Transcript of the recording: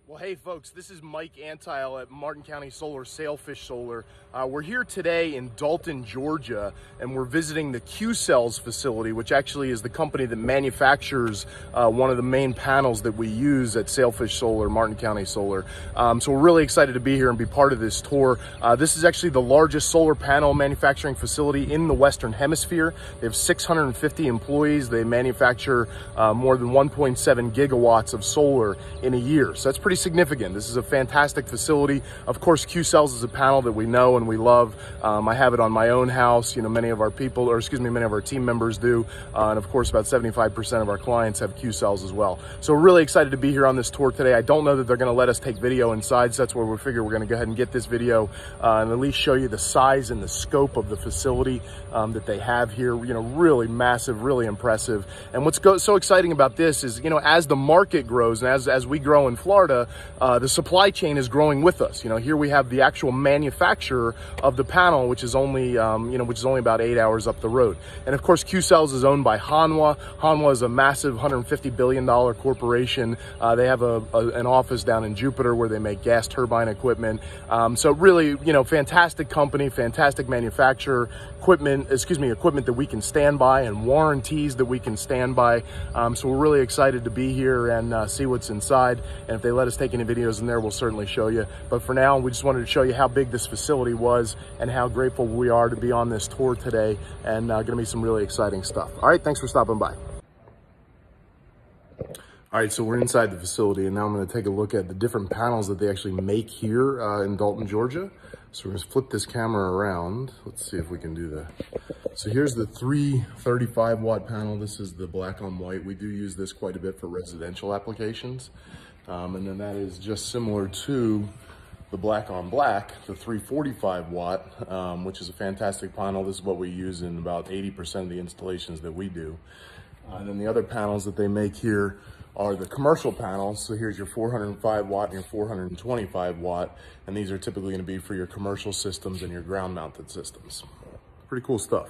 Well, hey folks, this is Mike Antile at Martin County Solar, Sailfish Solar. We're here today in Dalton, Georgia, and we're visiting the Qcells facility, which actually is the company that manufactures one of the main panels that we use at Sailfish Solar, Martin County Solar. So we're really excited to be here and be part of this tour. This is actually the largest solar panel manufacturing facility in the Western Hemisphere. They have 650 employees. They manufacture more than 1.7 gigawatts of solar in a year. So that's pretty significant. This is a fantastic facility. Of course, Qcells is a panel that we know and we love. I have it on my own house. You know, many of our team members do. And of course, about 75% of our clients have Qcells as well. So we're really excited to be here on this tour today. I don't know that they're going to let us take video inside, so that's where we figure we're going to go ahead and get this video and at least show you the size and the scope of the facility that they have here. You know, really massive, really impressive. And what's so exciting about this is, you know, as the market grows and as we grow in Florida, the supply chain is growing with us. You know, here we have the actual manufacturer of the panel, which is only, which is only about 8 hours up the road. And of course, Qcells is owned by Hanhwa. Hanhwa is a massive $150 billion corporation. They have an office down in Jupiter where they make gas turbine equipment. So really, you know, fantastic company, fantastic manufacturer, equipment that we can stand by and warranties that we can stand by. So we're really excited to be here and see what's inside. And if they let us take any videos in there, we'll certainly show you. But for now, we just wanted to show you how big this facility was and how grateful we are to be on this tour today, and going to be some really exciting stuff. All right, thanks for stopping by. All right, so we're inside the facility, and now I'm going to take a look at the different panels that they actually make here in Dalton, Georgia. So we're going to flip this camera around. Let's see if we can do that. So here's the 335 watt panel. This is the black on white. We do use this quite a bit for residential applications. And then that is just similar to the black on black, the 345 watt, which is a fantastic panel. This is what we use in about 80% of the installations that we do. And then the other panels that they make here are the commercial panels. So here's your 405 watt and your 425 watt. And these are typically going to be for your commercial systems and your ground mounted systems. Pretty cool stuff.